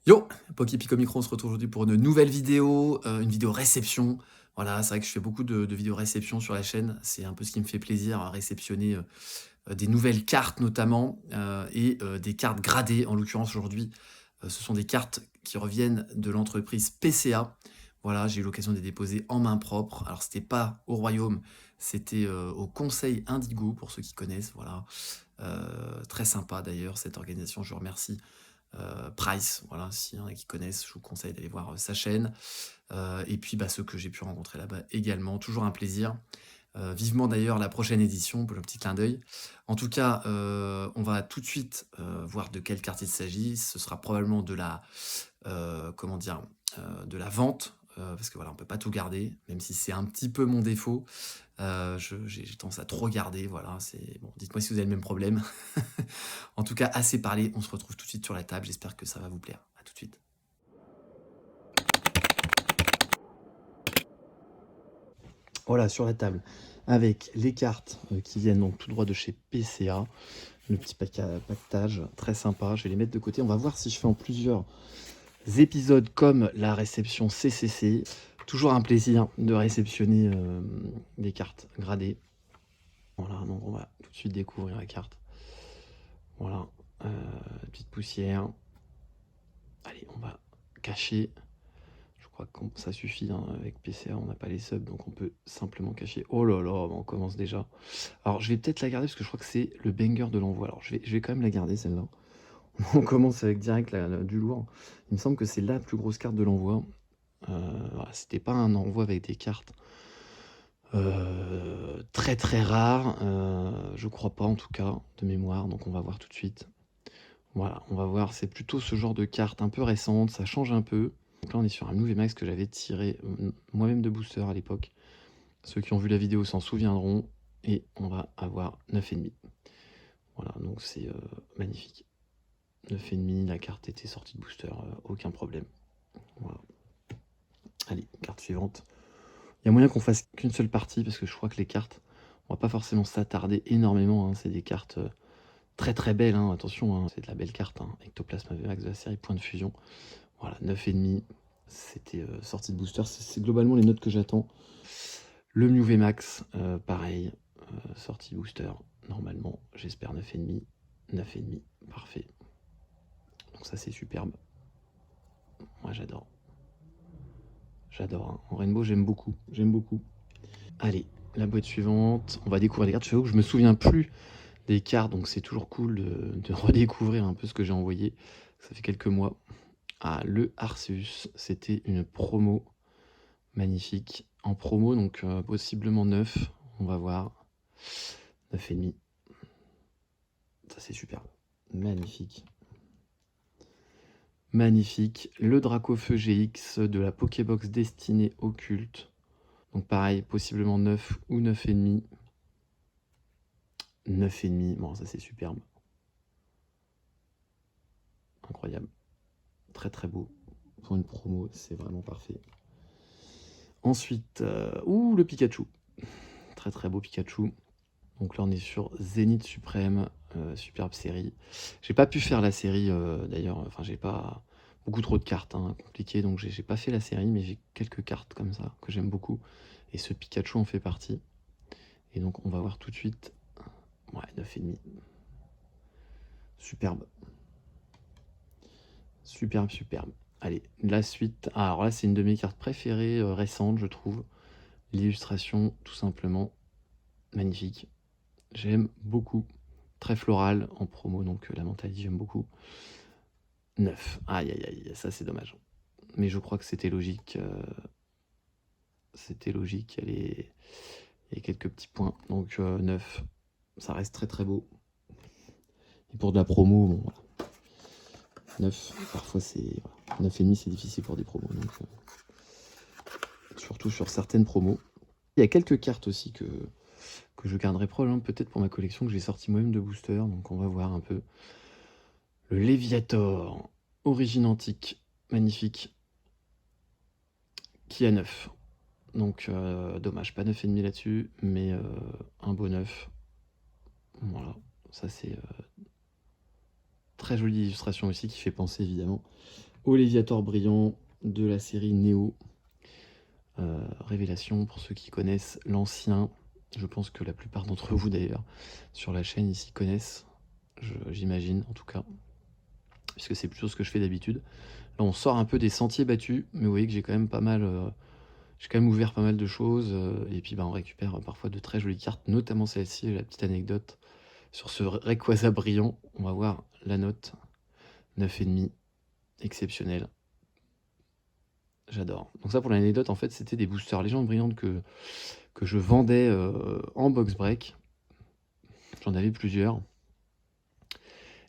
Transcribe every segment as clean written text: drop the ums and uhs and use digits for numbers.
Yo, Poképico Micro, on se retrouve aujourd'hui pour une nouvelle vidéo, une vidéo réception. Voilà, c'est vrai que je fais beaucoup de vidéos réception sur la chaîne. C'est un peu ce qui me fait plaisir, à réceptionner, des nouvelles cartes notamment, des cartes gradées. En l'occurrence aujourd'hui, ce sont des cartes qui reviennent de l'entreprise PCA. Voilà, j'ai eu l'occasion de les déposer en main propre. Alors c'était pas au royaume, c'était, au Conseil Indigo pour ceux qui connaissent, voilà. Très sympa d'ailleurs cette organisation, je remercie Price, voilà, s'il y en a qui connaissent, je vous conseille d'aller voir, sa chaîne. Et puis, bah, ceux que j'ai pu rencontrer là-bas également, toujours un plaisir. Vivement d'ailleurs la prochaine édition, pour le petit clin d'œil. En tout cas, on va tout de suite, voir de quelle carte il s'agit. Ce sera probablement de la, comment dire? De la vente, parce que voilà, on peut pas tout garder, même si c'est un petit peu mon défaut. Je j'ai tendance à trop garder, voilà, c'est bon, dites-moi si vous avez le même problème. En tout cas, assez parlé, on se retrouve tout de suite sur la table, j'espère que ça va vous plaire. À tout de suite. Voilà, sur la table, avec les cartes, qui viennent donc tout droit de chez PCA, le petit paquetage très sympa. Je vais les mettre de côté. On va voir si je fais en plusieurs épisodes comme la réception CCC. Toujours un plaisir de réceptionner, des cartes gradées. Voilà, donc on va tout de suite découvrir la carte. Voilà, petite poussière. Allez, on va cacher. Je crois que ça suffit, hein, avec PCA, on n'a pas les subs, donc on peut simplement cacher. Oh là là, bah, on commence déjà. Alors je vais peut-être la garder parce que je crois que c'est le banger de l'envoi. Alors je vais quand même la garder celle-là. On commence avec direct du lourd. Il me semble que c'est la plus grosse carte de l'envoi. Voilà, c'était pas un envoi avec des cartes très très rares. Je crois pas en tout cas, de mémoire, donc on va voir tout de suite. Voilà, on va voir, c'est plutôt ce genre de carte un peu récente, ça change un peu. Donc là, on est sur un Movie Max que j'avais tiré moi-même de booster à l'époque. Ceux qui ont vu la vidéo s'en souviendront. Et on va avoir 9,5. Voilà, donc c'est magnifique. 9,5, la carte était sortie de booster, aucun problème. Voilà. Allez, carte suivante. Il y a moyen qu'on fasse qu'une seule partie parce que je crois que les cartes, on va pas forcément s'attarder énormément, hein. C'est des cartes très très belles, hein. Attention, hein, c'est de la belle carte, hein. Ectoplasma VMAX de la série Point de Fusion. Voilà, 9,5. C'était sorti de booster. C'est globalement les notes que j'attends. Le Mew VMAX, pareil, sortie booster. Normalement, j'espère 9,5. 9,5, parfait. Donc ça, c'est superbe. Moi, j'adore. J'adore, hein. En Rainbow, j'aime beaucoup. J'aime beaucoup. Allez, la boîte suivante. On va découvrir les cartes. Je sais que je me souviens plus des cartes, donc c'est toujours cool de redécouvrir un peu ce que j'ai envoyé. Ça fait quelques mois. Ah, le Arceus, c'était une promo magnifique. En promo, donc possiblement 9. On va voir. 9,5. Ça, c'est superbe. Magnifique. Magnifique. Le Dracofeu GX de la Pokébox destinée occulte. Donc pareil, possiblement 9 ou 9,5. 9,5. Bon, ça, c'est superbe. Incroyable. Très, très beau. Pour une promo, c'est vraiment parfait. Ensuite, le Pikachu. Très, très beau Pikachu. Donc là, on est sur Zénith Suprême, superbe série. J'ai pas pu faire la série, d'ailleurs, enfin, j'ai pas beaucoup trop de cartes, hein, compliquées, donc j'ai pas fait la série, mais j'ai quelques cartes comme ça, que j'aime beaucoup. Et ce Pikachu en fait partie. Et donc, on va voir tout de suite. Ouais, 9,5. Superbe. Superbe, superbe. Allez, la suite. Ah, alors là, c'est une de mes cartes préférées, récentes, je trouve. L'illustration, tout simplement, magnifique. J'aime beaucoup. Très floral en promo, donc la mentalité, j'aime beaucoup. 9. Aïe, aïe, aïe, ça c'est dommage. Mais je crois que c'était logique. C'était logique, il y a quelques petits points. Donc 9, ça reste très très beau. Et pour de la promo, bon, voilà. 9, parfois c'est... Voilà. 9,5 c'est difficile pour des promos. Donc, surtout sur certaines promos. Il y a quelques cartes aussi que je garderai probablement peut-être pour ma collection, que j'ai sorti moi-même de booster. Donc on va voir un peu. Le Léviator, origine antique, magnifique, qui a 9. Donc dommage, pas 9,5 là-dessus, mais un beau 9. Voilà, ça c'est très jolie illustration aussi qui fait penser évidemment Oleviator brillant de la série Neo. Révélation pour ceux qui connaissent l'ancien. Je pense que la plupart d'entre vous d'ailleurs sur la chaîne ici connaissent, j'imagine en tout cas, puisque c'est plutôt ce que je fais d'habitude. Là on sort un peu des sentiers battus, mais vous voyez que j'ai quand même pas mal, j'ai quand même ouvert pas mal de choses, et puis bah, on récupère parfois de très jolies cartes, notamment celle-ci, la petite anecdote sur ce Rayquaza brillant. On va voir la note, 9,5, exceptionnel. J'adore. Donc ça pour l'anecdote, en fait c'était des boosters légendes brillantes que je vendais en box break. J'en avais plusieurs.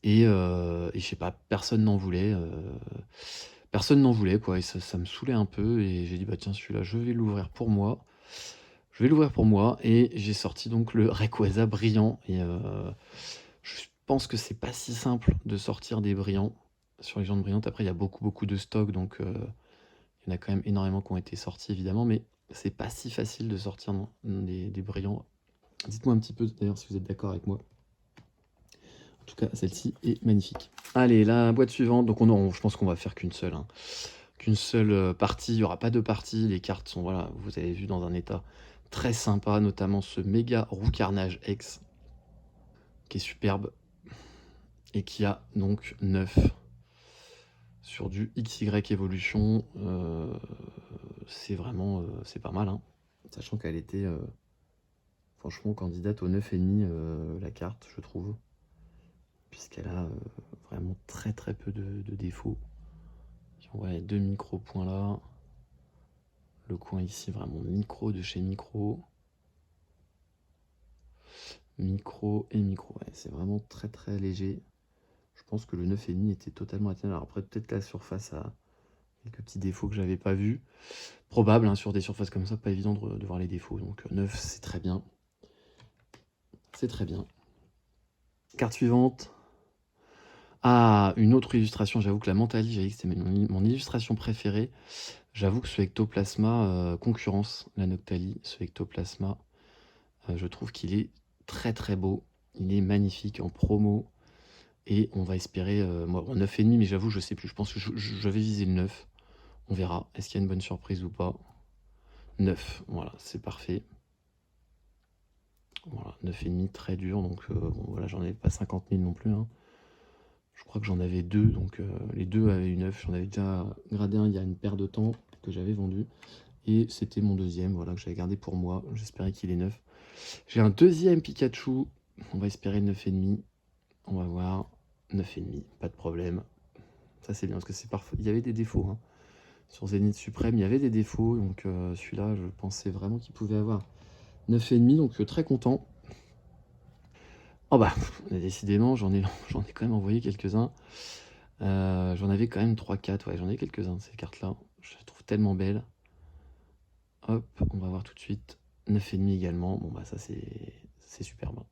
Et je sais pas, personne n'en voulait. Personne n'en voulait, quoi. Et ça me saoulait un peu. Et j'ai dit, bah tiens, celui-là, je vais l'ouvrir pour moi. Je vais l'ouvrir pour moi. Et j'ai sorti donc le Rayquaza brillant. Et je pense que c'est pas si simple de sortir des brillants sur les légendes brillantes. Après, il y a beaucoup de stocks. Donc il y en a quand même énormément qui ont été sortis, évidemment. Mais c'est pas si facile de sortir des brillants. Dites-moi un petit peu d'ailleurs si vous êtes d'accord avec moi. En tout cas, celle-ci est magnifique. Allez, la boîte suivante. Donc je pense qu'on va faire qu'une seule. Qu'une seule partie. Il n'y aura pas deux parties. Les cartes sont, voilà, vous avez vu, dans un état très sympa. Notamment ce méga Roucarnage X, qui est superbe. Et qui a donc 9 sur du XY Evolution. C'est vraiment, c'est pas mal. Sachant qu'elle était... franchement, candidate au 9,5, la carte, je trouve. Puisqu'elle a vraiment très peu de défauts. On voit les deux micro-points là. Le coin ici, vraiment micro de chez micro. Micro et micro. Ouais, c'est vraiment très léger. Je pense que le 9,5 était totalement atteignable. Alors après, peut-être la surface a quelques petits défauts que j'avais pas vus. Probable, sur des surfaces comme ça, pas évident de voir les défauts. Donc 9, c'est très bien. C'est très bien. Carte suivante. Ah, une autre illustration. J'avoue que la Mentali, j'avais dit que c'était mon illustration préférée. J'avoue que ce Ectoplasma concurrence la Noctali. Ce Ectoplasma, je trouve qu'il est très beau. Il est magnifique en promo. Et on va espérer, moi, 9,5, mais j'avoue, je sais plus. Je pense que j'avais visé le 9. On verra. Est-ce qu'il y a une bonne surprise ou pas? 9, voilà, c'est parfait. Voilà, 9,5, très dur. Donc, bon, voilà, j'en avais pas 50 000 non plus. Je crois que j'en avais deux. Donc, les deux avaient eu 9. J'en avais déjà gradé un il y a une paire de temps que j'avais vendu. Et c'était mon deuxième, voilà, que j'avais gardé pour moi. J'espérais qu'il est 9. J'ai un deuxième Pikachu. On va espérer 9,5. On va voir. 9,5, pas de problème. Ça, c'est bien, parce que c'est parfois... Il y avait des défauts, sur Zénith Suprême, il y avait des défauts. Donc, celui-là, je pensais vraiment qu'il pouvait avoir 9,5. Donc, très content. Oh bah, décidément, j'en ai quand même envoyé quelques-uns. J'en avais quand même 3-4. Ouais, j'en ai quelques-uns, ces cartes-là. Je les trouve tellement belles. Hop, on va voir tout de suite. 9,5 également. Bon, bah, ça, c'est superbe.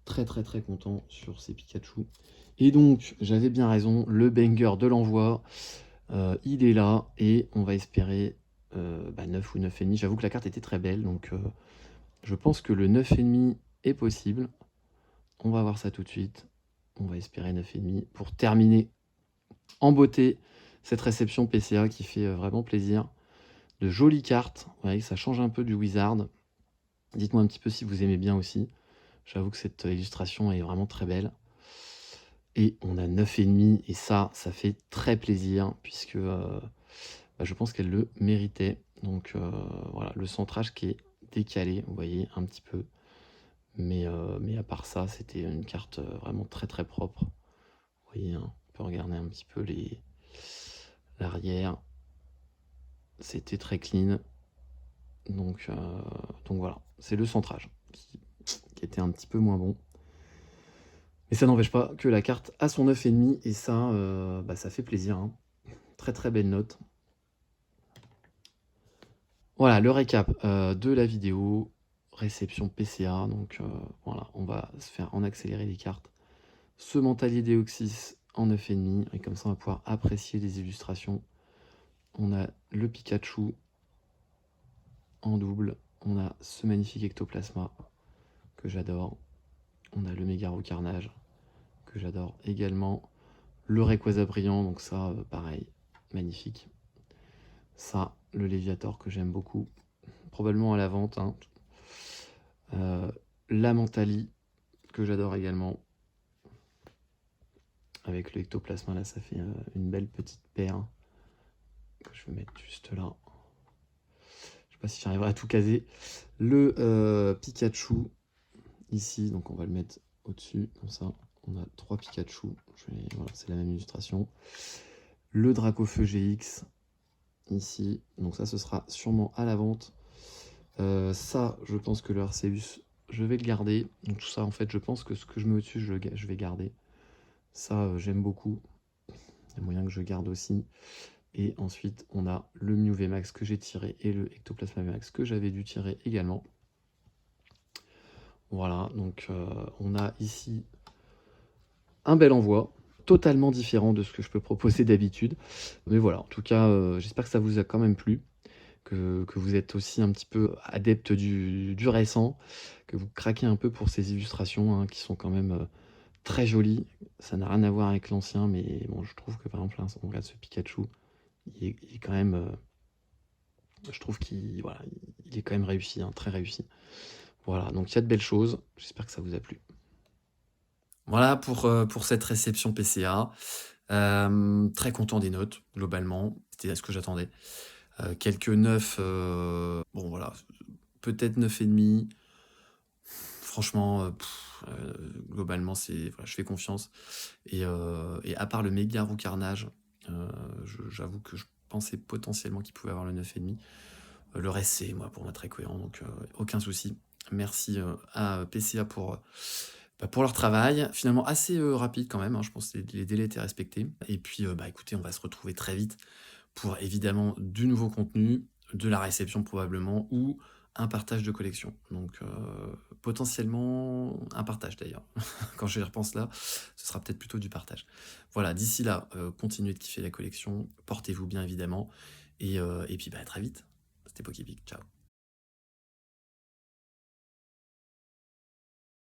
Très content sur ces Pikachu. Et donc, j'avais bien raison, le banger de l'envoi, il est là, et on va espérer 9 ou 9,5. J'avoue que la carte était très belle, donc je pense que le 9,5 est possible. On va voir ça tout de suite. On va espérer 9,5 pour terminer en beauté cette réception PCA qui fait vraiment plaisir. De jolies cartes, vous voyez, ça change un peu du Wizard. Dites-moi un petit peu si vous aimez bien aussi. J'avoue que cette illustration est vraiment très belle. Et on a 9,5, et ça fait très plaisir, puisque je pense qu'elle le méritait. Donc voilà, le centrage qui est décalé, vous voyez, un petit peu. Mais à part ça, c'était une carte vraiment très propre. Vous voyez, on peut regarder un petit peu l'arrière. C'était très clean. Donc voilà, c'est le centrage qui était un petit peu moins bon. Mais ça n'empêche pas que la carte a son 9,5, et ça, ça fait plaisir. Très belle note. Voilà, le récap de la vidéo, réception PCA. Donc voilà, on va se faire en accélérer les cartes. Ce Mentalier Deoxys en 9,5, et comme ça on va pouvoir apprécier les illustrations. On a le Pikachu en double. On a ce magnifique Ectoplasma que j'adore. On a le Méga Roucarnage que j'adore également. Le Rayquaza brillant, donc ça, pareil, magnifique. Ça, le Léviator que j'aime beaucoup, probablement à la vente, hein. La Mentali, que j'adore également. Avec le Ectoplasma, là, ça fait une belle petite paire. Que je vais mettre juste là. Je sais pas si j'arriverai à tout caser. Le Pikachu, ici, donc on va le mettre au-dessus, comme ça. On a 3 Pikachu. Voilà, c'est la même illustration. Le Dracofeu GX, ici. Donc ça, ce sera sûrement à la vente. Ça, je pense que le Arceus, je vais le garder. Donc tout ça, en fait, je pense que ce que je mets au-dessus, je vais garder. Ça, j'aime beaucoup. Il y a moyen que je garde aussi. Et ensuite, on a le Mew VMAX que j'ai tiré et le Ectoplasma VMAX que j'avais dû tirer également. Voilà, donc on a ici un bel envoi, totalement différent de ce que je peux proposer d'habitude. Mais voilà, en tout cas, j'espère que ça vous a quand même plu, que vous êtes aussi un petit peu adepte du récent, que vous craquez un peu pour ces illustrations hein, qui sont quand même très jolies. Ça n'a rien à voir avec l'ancien, mais bon, je trouve que par exemple, là, on regarde ce Pikachu, il est quand même... je trouve qu'il voilà, il est quand même réussi, hein, très réussi. Voilà, donc il y a de belles choses. J'espère que ça vous a plu. Voilà pour cette réception PCA. Très content des notes, globalement. C'était ce que j'attendais. Quelques 9, bon voilà, peut-être 9,5. Franchement, globalement, voilà, je fais confiance. Et à part le méga roux carnage, j'avoue que je pensais potentiellement qu'il pouvait avoir le 9,5. Le reste, c'est pour moi très cohérent, donc aucun souci. Merci à PCA pour leur travail. Finalement, assez rapide quand même, hein, je pense que les délais étaient respectés. Et puis, écoutez, on va se retrouver très vite pour évidemment du nouveau contenu, de la réception probablement, ou un partage de collection. Donc, potentiellement un partage d'ailleurs. Quand je y repense là, ce sera peut-être plutôt du partage. Voilà, d'ici là, continuez de kiffer la collection, portez-vous bien évidemment, et puis très vite. C'était Poképic, ciao.